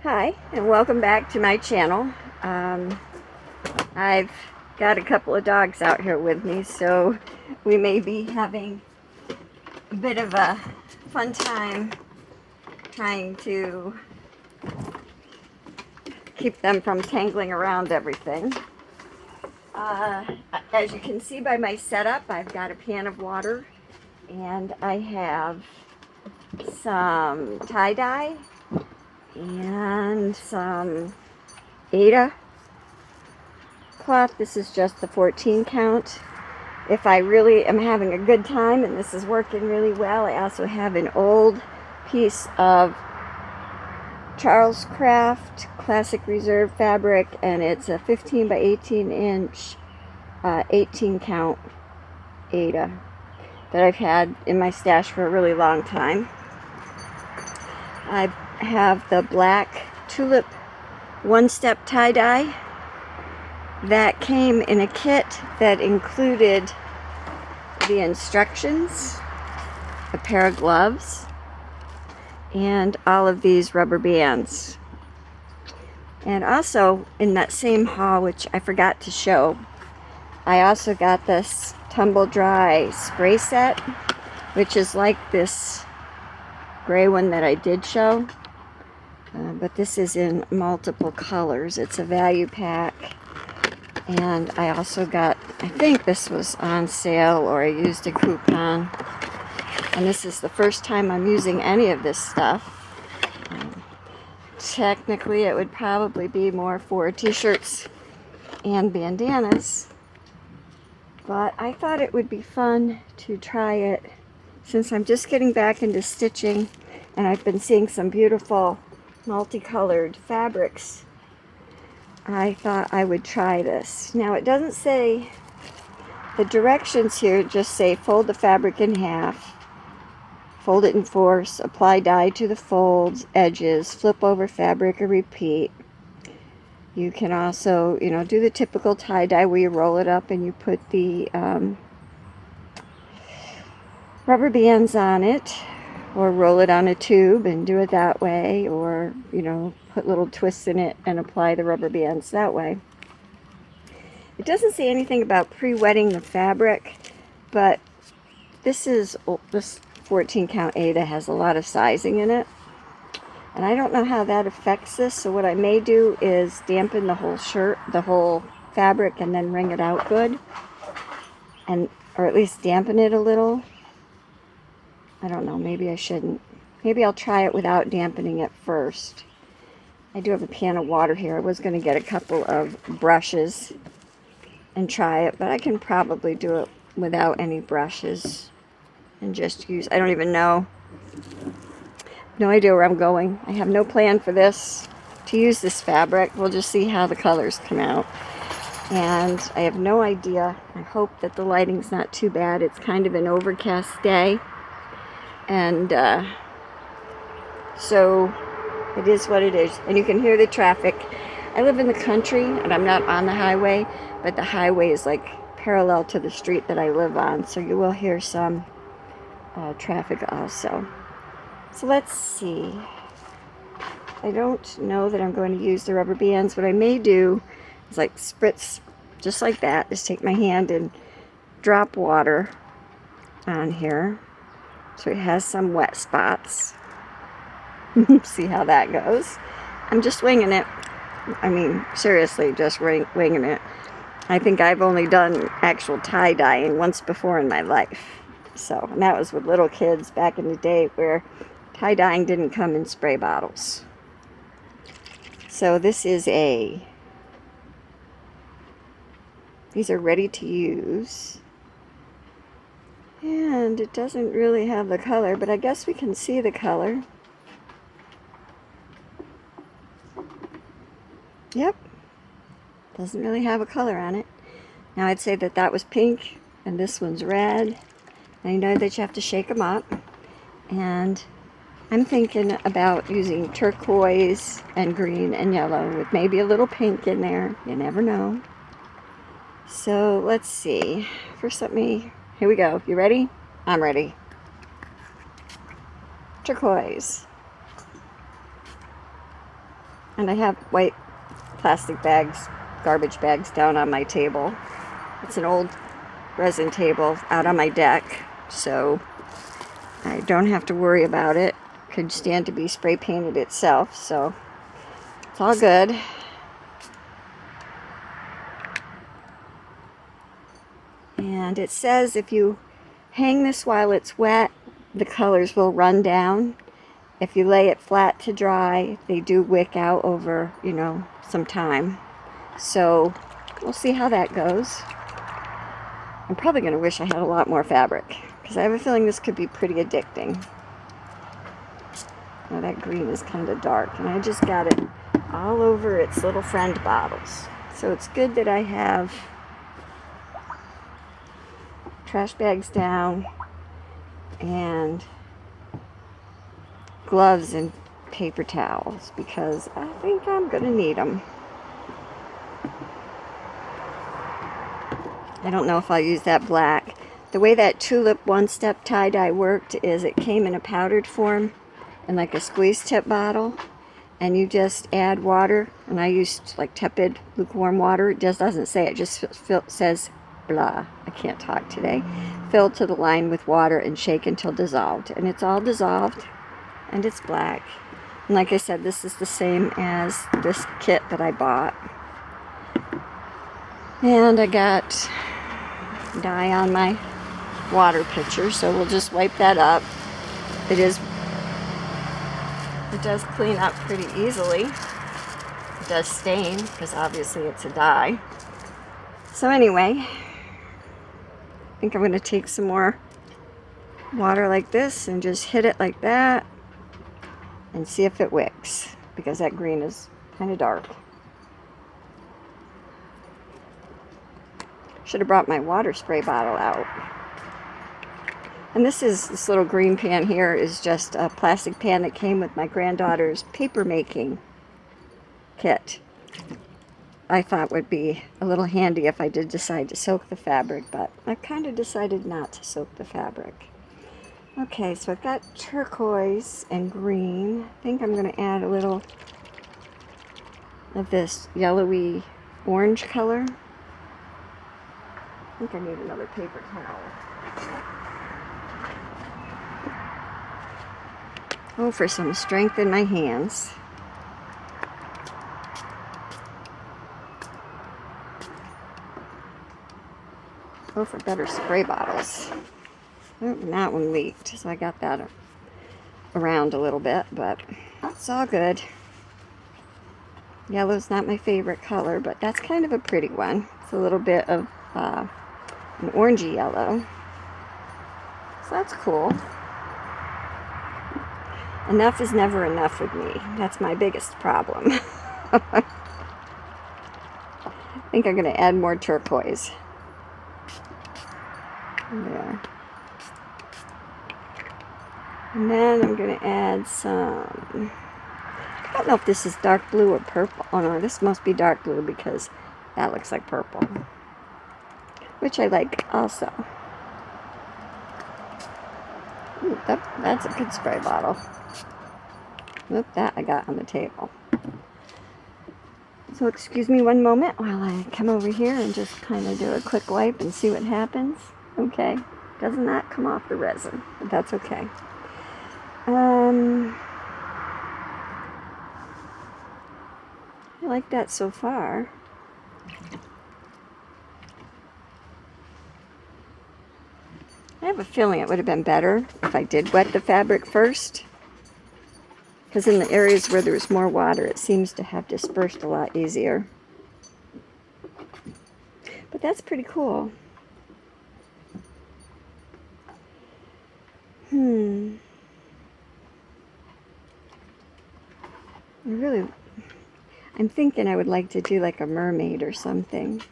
Hi, and welcome back to my channel. I've got a couple of dogs out here with me, so we may be having a bit of a fun time trying to keep them from tangling around everything. As you can see by my setup, I've got a pan of water, and I have some tie-dye and some Aida cloth. This is just the 14 count. If I really am having a good time and this is working really well, I also have an old piece of Charles Craft Classic Reserve fabric, and it's a 15 by 18 inch 18 count Aida that I've had in my stash for a really long time. I have the black tulip one-step tie-dye that came in a kit that included the instructions, a pair of gloves, and all of these rubber bands. And also in that same haul, which I forgot to show, I also got this tumble dry spray set, which is like this gray one that I did show, but this is in multiple colors. It's a value pack, and I also got, I think this was on sale or I used a coupon, and this is the first time I'm using any of this stuff. Technically it would probably be more for t-shirts and bandanas, but I thought it would be fun to try it since I'm just getting back into stitching, and I've been seeing some beautiful multicolored fabrics. I thought I would try this. Now it doesn't say, the directions here just say fold the fabric in half, fold it in four, apply dye to the folds, edges, flip over fabric, or repeat. You can also, do the typical tie-dye where you roll it up and you put the rubber bands on it, or roll it on a tube and do it that way, or put little twists in it and apply the rubber bands that way. It doesn't say anything about pre-wetting the fabric, but this 14 count Aida has a lot of sizing in it, and I don't know how that affects this. So what I may do is dampen the whole fabric, and then wring it out good, or at least dampen it a little. I don't know, maybe I shouldn't. Maybe I'll try it without dampening it first. I do have a pan of water here. I was going to get a couple of brushes and try it, but I can probably do it without any brushes and just use, I don't even know. No idea where I'm going. I have no plan for this, to use this fabric. We'll just see how the colors come out. And I have no idea. I hope that the lighting's not too bad. It's kind of an overcast day. And so it is what it is. And you can hear the traffic. I live in the country, and I'm not on the highway, but the highway is like parallel to the street that I live on. So you will hear some traffic also. So let's see. I don't know that I'm going to use the rubber bands. What I may do is like spritz, just like that. Just take my hand and drop water on here, so it has some wet spots. See how that goes. I'm just winging it. I mean, seriously, just winging it. I think I've only done actual tie-dyeing once before in my life. And that was with little kids back in the day, where tie-dyeing didn't come in spray bottles. So this is these are ready to use. And it doesn't really have the color, but I guess we can see the color. Yep. Doesn't really have a color on it. Now I'd say that was pink, and this one's red. I know that you have to shake them up. And I'm thinking about using turquoise and green and yellow with maybe a little pink in there. You never know. So let's see. First here we go. You ready? I'm ready. Turquoise. And I have white plastic bags, garbage bags down on my table. It's an old resin table out on my deck, so I don't have to worry about it. Could stand to be spray painted itself, so it's all good. And it says if you hang this while it's wet, the colors will run down. If you lay it flat to dry, they do wick out over, you know, some time. So we'll see how that goes. I'm probably going to wish I had a lot more fabric, because I have a feeling this could be pretty addicting. Now that green is kind of dark, and I just got it all over its little friend bottles. So it's good that I have trash bags down and gloves and paper towels, because I think I'm going to need them. I don't know if I'll use that black. The way that tulip one-step tie-dye worked is it came in a powdered form in like a squeeze tip bottle, and you just add water, and I used like tepid lukewarm water. It just doesn't say it, just says blah, I can't talk today. Filled to the line with water and shake until dissolved, and it's all dissolved and it's black. And like I said, this is the same as this kit that I bought. And I got dye on my water pitcher, so we'll just wipe that up. It does clean up pretty easily. It does stain, because obviously it's a dye. So anyway, I think I'm going to take some more water like this and just hit it like that and see if it wicks, because that green is kind of dark. Should have brought my water spray bottle out. And this little green pan here is just a plastic pan that came with my granddaughter's paper making kit. I thought would be a little handy if I did decide to soak the fabric, but I kind of decided not to soak the fabric. Okay, so I've got turquoise and green. I think I'm going to add a little of this yellowy orange color. I think I need another paper towel. Oh, for some strength in my hands. Oh, for better spray bottles. Oh, and that one leaked, so I got that around a little bit, but it's all good. Yellow's not my favorite color, but that's kind of a pretty one. It's a little bit of an orangey yellow. So that's cool. Enough is never enough with me. That's my biggest problem. I think I'm going to add more turquoise. There. And then I'm going to add some, I don't know if this is dark blue or purple. Oh no, this must be dark blue because that looks like purple. Which I like also. Ooh, that's a good spray bottle. Oop, that I got on the table. So excuse me one moment while I come over here and just kind of do a quick wipe and see what happens. Okay, does not come off the resin, but that's okay. I like that so far. I have a feeling it would have been better if I did wet the fabric first, because in the areas where there's more water it seems to have dispersed a lot easier. But that's pretty cool. I'm thinking I would like to do like a mermaid or something.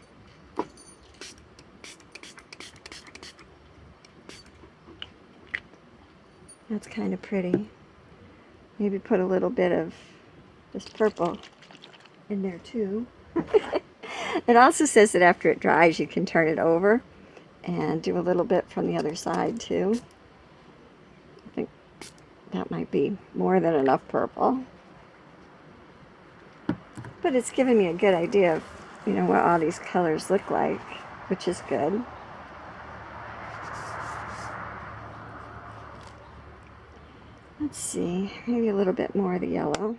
That's kind of pretty. Maybe put a little bit of this purple in there too. It also says that after it dries you can turn it over and do a little bit from the other side too. I think that might be more than enough purple. But it's given me a good idea of, you know, what all these colors look like, which is good. Let's see, maybe a little bit more of the yellow.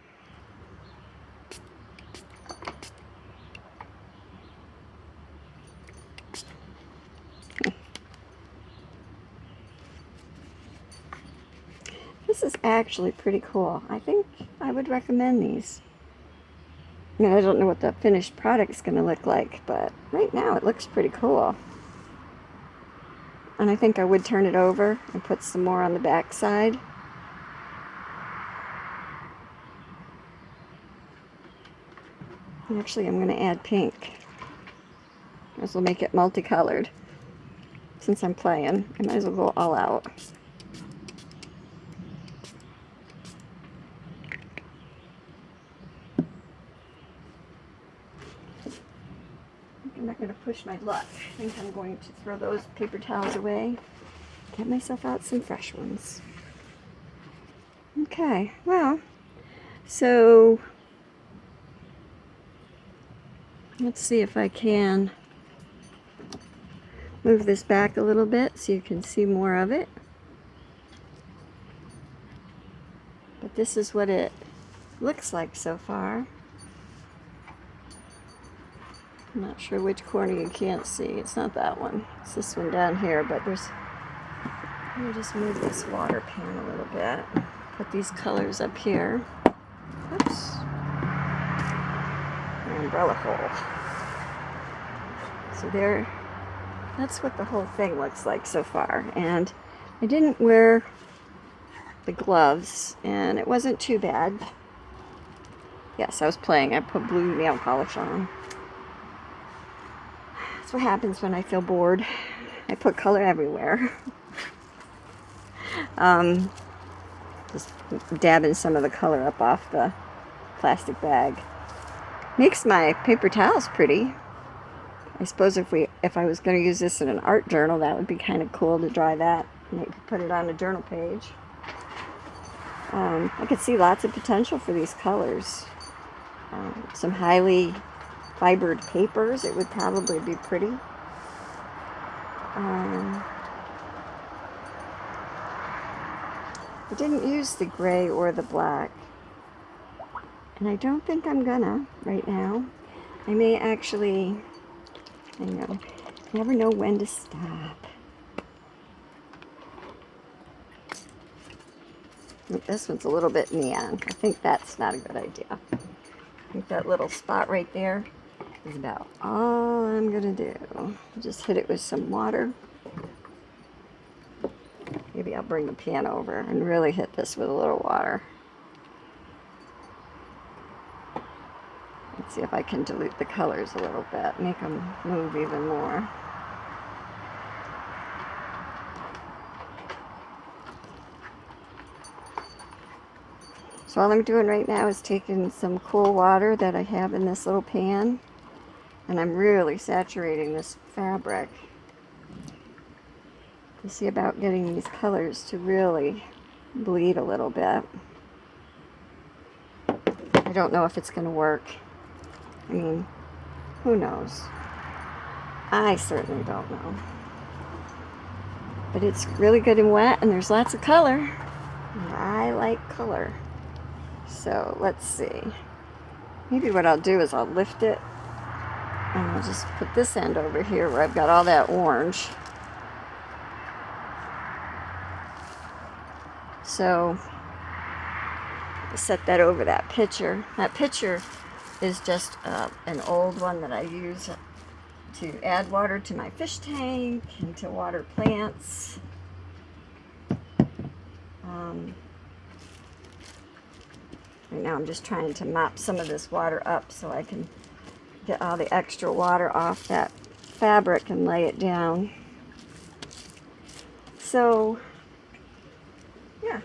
This is actually pretty cool. I think I would recommend these. I mean, I don't know what the finished product is going to look like, but right now it looks pretty cool. And I think I would turn it over and put some more on the back side. Actually, I'm going to add pink. This will make it multicolored. Since I'm playing, I might as well go all out. I'm not going to push my luck. I think I'm going to throw those paper towels away. Get myself out some fresh ones. Okay, well, so let's see if I can move this back a little bit so you can see more of it. But this is what it looks like so far. I'm not sure which corner you can't see. It's not that one. It's this one down here, but there's... Let me just move this water pan a little bit. Put these colors up here. Oops. An umbrella hole. So there, that's what the whole thing looks like so far. And I didn't wear the gloves, and it wasn't too bad. Yes, I was playing. I put blue nail polish on. That's what happens when I feel bored. I put color everywhere. Just dabbing some of the color up off the plastic bag. Makes my paper towels pretty. I suppose if I was going to use this in an art journal, that would be kind of cool to dry that and maybe put it on a journal page. I could see lots of potential for these colors. Some highly fibered papers, it would probably be pretty. I didn't use the gray or the black, and I don't think I'm gonna right now. I may actually, I know, never know when to stop. This one's a little bit neon. I think that's not a good idea. I think that little spot right there is about all I'm gonna do. Just hit it with some water. Maybe I'll bring the pan over and really hit this with a little water. Let's see if I can dilute the colors a little bit, make them move even more. So all I'm doing right now is taking some cool water that I have in this little pan, and I'm really saturating this fabric to see about getting these colors to really bleed a little bit. I don't know if it's going to work. I mean, who knows? I certainly don't know. But it's really good and wet, and there's lots of color. And I like color. So let's see. Maybe what I'll do is I'll lift it, and I'll just put this end over here where I've got all that orange. So set that over that picture. That picture is just an old one that I use to add water to my fish tank and to water plants. Right now I'm just trying to mop some of this water up so I can get all the extra water off that fabric and lay it down. So yeah,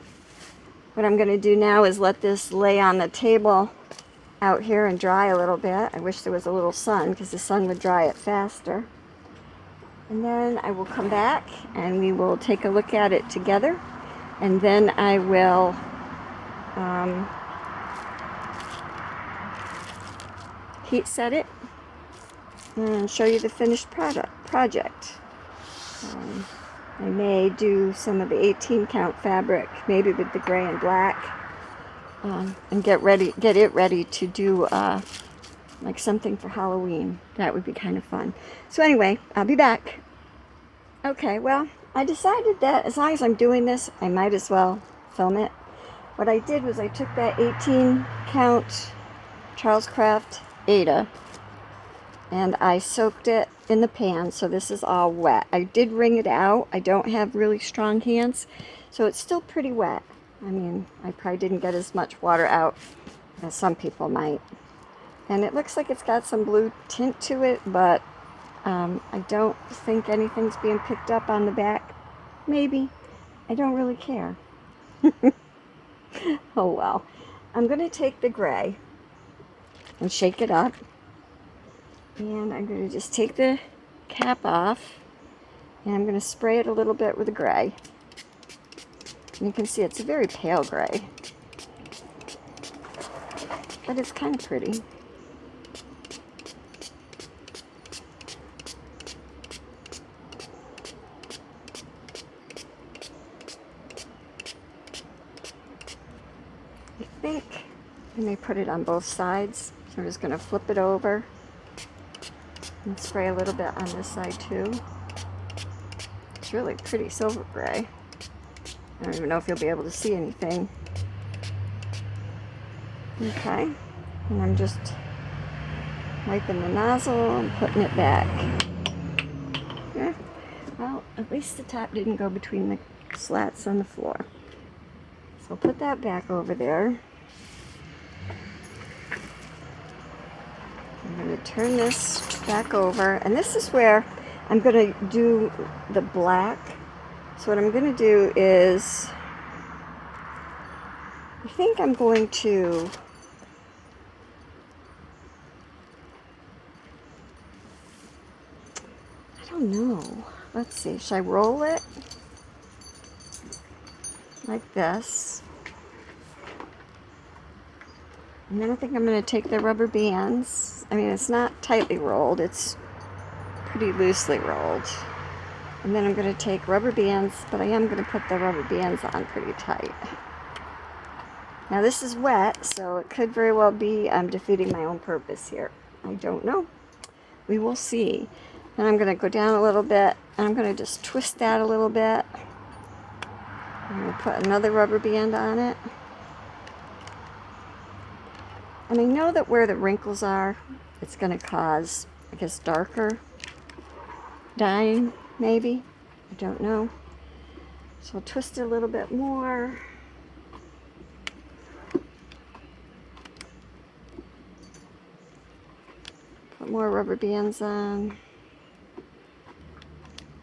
what I'm going to do now is let this lay on the table out here and dry a little bit. I wish there was a little sun, because the sun would dry it faster. And then I will come back and we will take a look at it together, and then I will heat set it and show you the finished project. I may do some of the 18 count fabric, maybe with the gray and black, and get it ready to do like something for Halloween. That would be kind of fun. So anyway, I'll be back. Okay, well, I decided that as long as I'm doing this, I might as well film it. What I did was I took that 18 count Charles Craft Aida and I soaked it in the pan, so this is all wet. I did wring it out. I don't have really strong hands, so it's still pretty wet. I mean, I probably didn't get as much water out as some people might. And it looks like it's got some blue tint to it, but I don't think anything's being picked up on the back. Maybe. I don't really care. Oh well. I'm going to take the gray and shake it up. And I'm going to just take the cap off, and I'm going to spray it a little bit with the gray. And you can see it's a very pale gray, but it's kind of pretty. I think I may put it on both sides, so I'm just going to flip it over and spray a little bit on this side too. It's really pretty silver gray. I don't even know if you'll be able to see anything. Okay, and I'm just wiping the nozzle and putting it back. Yeah, well, at least the top didn't go between the slats on the floor. So I'll put that back over there. I'm going to turn this back over, and this is where I'm going to do the black. So what I'm going to do is, I think I'm going to I don't know. Let's see. Should I roll it like this? And then I think I'm going to take the rubber bands. I mean, it's not tightly rolled. It's pretty loosely rolled. And then I'm going to take rubber bands, but I am going to put the rubber bands on pretty tight. Now this is wet, so it could very well be I'm defeating my own purpose here. I don't know. We will see. Then I'm going to go down a little bit, and I'm going to just twist that a little bit. I'm going to put another rubber band on it. And I know that where the wrinkles are, it's going to cause, I guess, darker dyeing, maybe. I don't know. So I'll twist it a little bit more. Put more rubber bands on.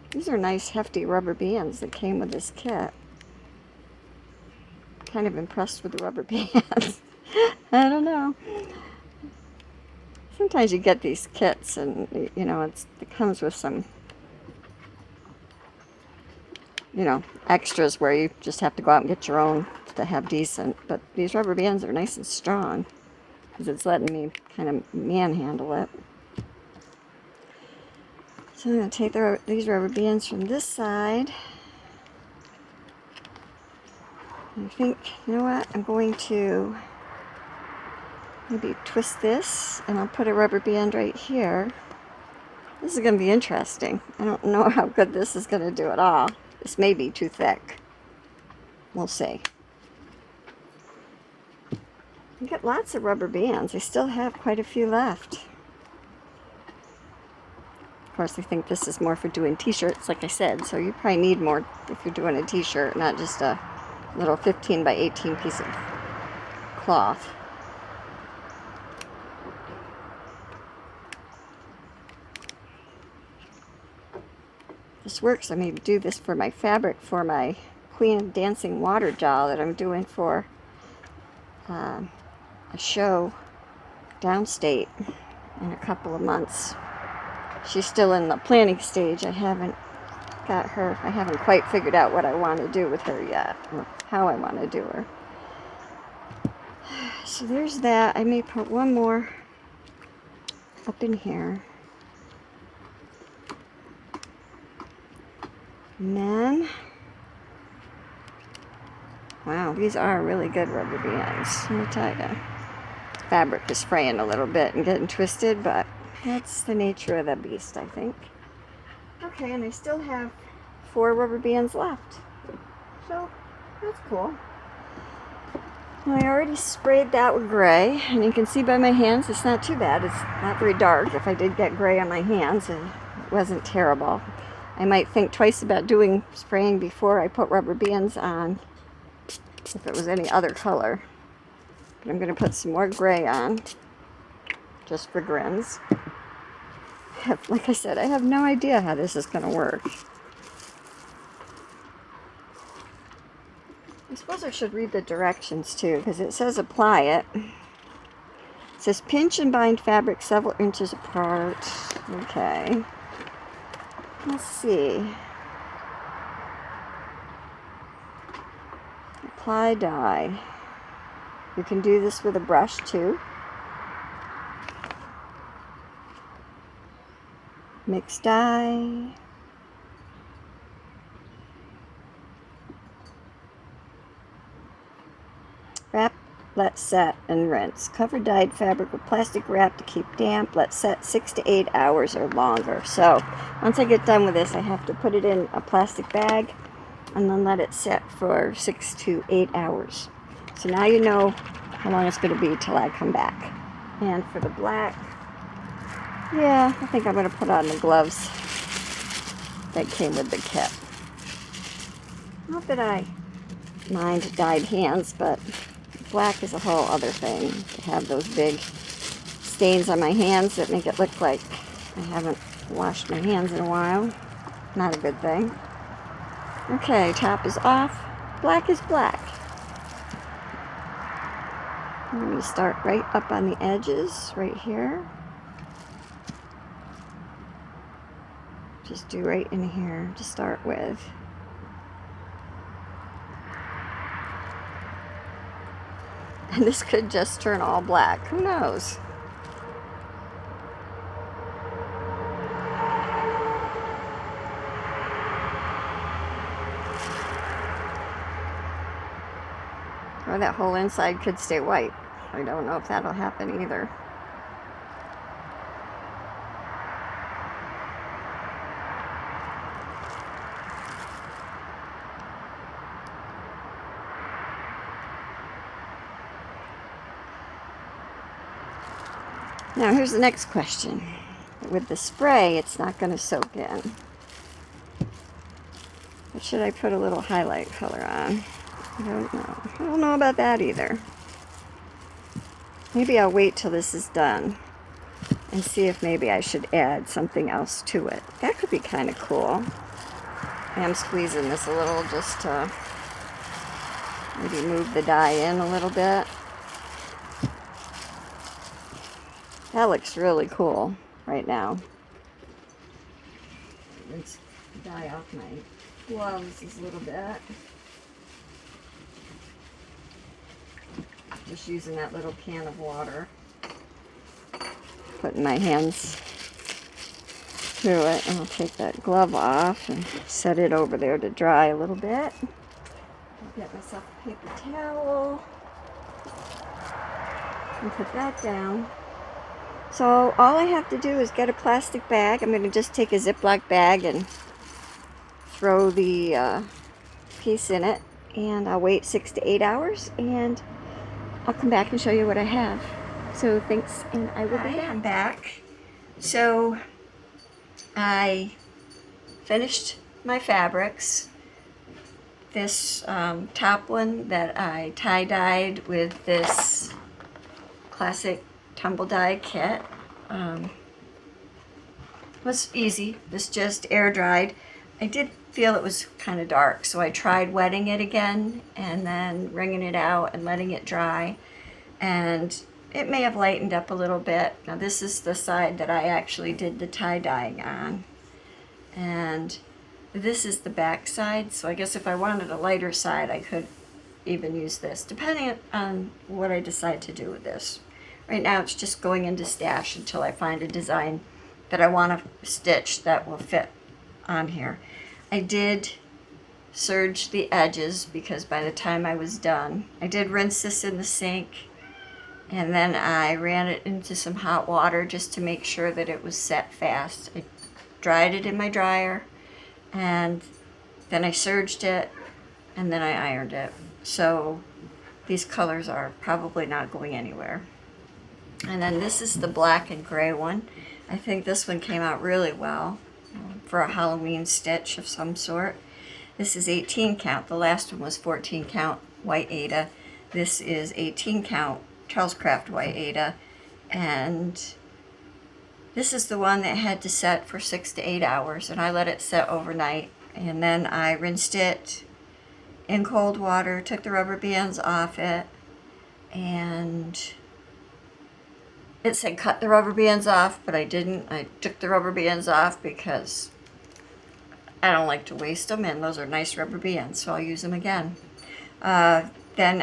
These are nice, hefty rubber bands that came with this kit. Kind of impressed with the rubber bands. I don't know. Sometimes you get these kits and, you know, it comes with some, you know, extras where you just have to go out and get your own to have decent. But these rubber bands are nice and strong because it's letting me kind of manhandle it. So I'm going to take these rubber bands from this side. I think, you know what, I'm going to maybe twist this, and I'll put a rubber band right here. This is going to be interesting. I don't know how good this is going to do at all. This may be too thick. We'll see. I got lots of rubber bands. I still have quite a few left. Of course, I think this is more for doing t-shirts, like I said, so you probably need more if you're doing a t-shirt, not just a little 15 by 18 piece of cloth. This works. I may do this for my fabric for my Queen of Dancing Water doll that I'm doing for a show downstate in a couple of months. She's still in the planning stage. I haven't quite figured out what I want to do with her yet, or how I want to do her. So there's that. I may put one more up in here. And then, wow, these are really good rubber bands, let me tell you. Fabric is fraying a little bit and getting twisted, but that's the nature of the beast, I think. Okay, and I still have 4 rubber bands left. So, that's cool. Well, I already sprayed that with gray, and you can see by my hands it's not too bad. It's not very dark. If I did get gray on my hands, it wasn't terrible. I might think twice about spraying before I put rubber bands on if it was any other color. But I'm going to put some more gray on just for grins. Like I said, I have no idea how this is going to work. I suppose I should read the directions too, because it says apply it. It says pinch and bind fabric several inches apart. Okay. Let's see. Apply dye. You can do this with a brush too. Mix dye. Wrap, let set, and rinse. Cover dyed fabric with plastic wrap to keep damp. Let set 6 to 8 hours or longer. So once I get done with this, I have to put it in a plastic bag and then let it set for 6 to 8 hours. So now you know how long it's going to be till I come back. And for the black, yeah, I think I'm going to put on the gloves that came with the kit. Not that I mind dyed hands, but black is a whole other thing. To have those big stains on my hands that make it look like I haven't washed my hands in a while. Not a good thing. Okay, top is off. Black is black. I'm going to start right up on the edges, right here. Just do right in here to start with. And this could just turn all black. Who knows? Or that whole inside could stay white. I don't know if that'll happen either. Now here's the next question. With the spray, it's not going to soak in. But should I put a little highlight color on? I don't know. I don't know about that either. Maybe I'll wait till this is done and see if maybe I should add something else to it. That could be kind of cool. I am squeezing this a little just to maybe move the dye in a little bit. That looks really cool right now. Rinse the dye off my gloves a little bit. Just using that little can of water. Putting my hands through it, and I'll take that glove off and set it over there to dry a little bit. I'll get myself a paper towel and put that down. So all I have to do is get a plastic bag. I'm going to just take a Ziploc bag and throw the piece in it, and I'll wait 6 to 8 hours, and I'll come back and show you what I have. So thanks, and I will be back. I'm back. So I finished my fabrics. This top one that I tie-dyed with this classic tumble dye kit was easy. This just air dried. I did feel it was kind of dark, so I tried wetting it again and then wringing it out and letting it dry, and it may have lightened up a little bit. Now this is the side that I actually did the tie-dyeing on, and this is the back side, so I guess if I wanted a lighter side I could even use this, depending on what I decide to do with this. Right now it's just going into stash until I find a design that I want to stitch that will fit on here. I did serge the edges because by the time I was done, I did rinse this in the sink, and then I ran it into some hot water just to make sure that it was set fast. I dried it in my dryer, and then I serged it, and then I ironed it. So these colors are probably not going anywhere. And then this is the black and gray one. I think this one came out really well for a Halloween stitch of some sort. This is 18 count. The last one was 14 count white Aida. This is 18 count Charles Craft white Aida. And this is the one that had to set for 6 to 8 hours, and I let it set overnight. And then I rinsed it in cold water, took the rubber bands off it, and it said cut the rubber bands off, but I didn't. I took the rubber bands off because I don't like to waste them, and those are nice rubber bands, so I'll use them again. Then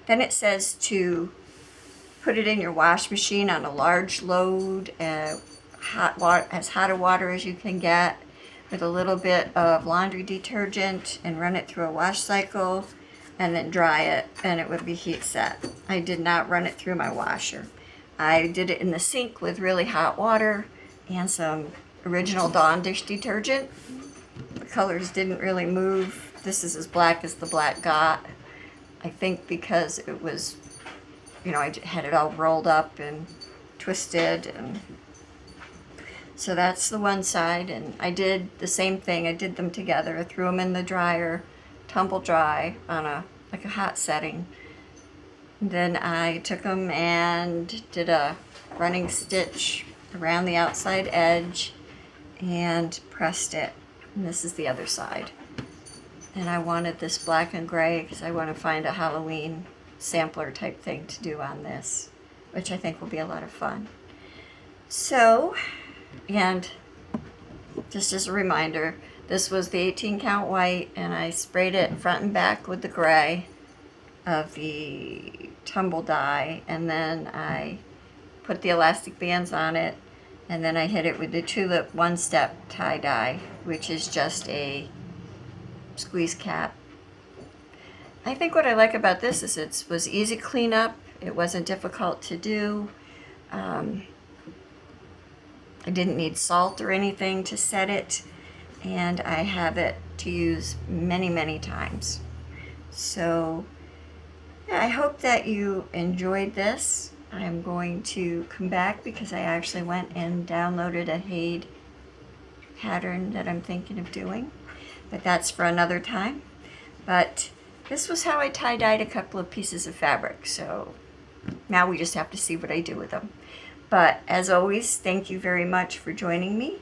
it says to put it in your wash machine on a large load, hot water, as hot a water as you can get, with a little bit of laundry detergent, and run it through a wash cycle, and then dry it, and it would be heat set. I did not run it through my washer. I did it in the sink with really hot water and some original Dawn dish detergent. The colors didn't really move. This is as black as the black got. I think because it was, you know, I had it all rolled up and twisted, and so that's the one side. And I did the same thing. I did them together. I threw them in the dryer, tumble dry on a hot setting. Then I took them and did a running stitch around the outside edge and pressed it. And this is the other side. And I wanted this black and gray because I want to find a Halloween sampler type thing to do on this, which I think will be a lot of fun. So, and just as a reminder, this was the 18 count white, and I sprayed it front and back with the gray of the tumble dye, and then I put the elastic bands on it, and then I hit it with the tulip one-step tie-dye, which is just a squeeze cap. I think what I like about this is it was easy cleanup. It wasn't difficult to do. I didn't need salt or anything to set it, and I have it to use many, many times. So yeah, I hope that you enjoyed this. I'm going to come back because I actually went and downloaded a Haid pattern that I'm thinking of doing, but that's for another time. But this was how I tie-dyed a couple of pieces of fabric, so now we just have to see what I do with them. But as always, thank you very much for joining me.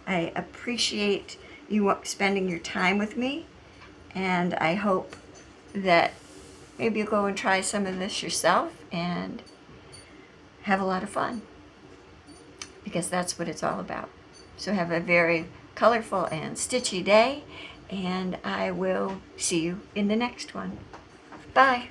I appreciate you spending your time with me, and I hope that maybe you'll go and try some of this yourself and have a lot of fun, because that's what it's all about. So have a very colorful and stitchy day, and I will see you in the next one. Bye.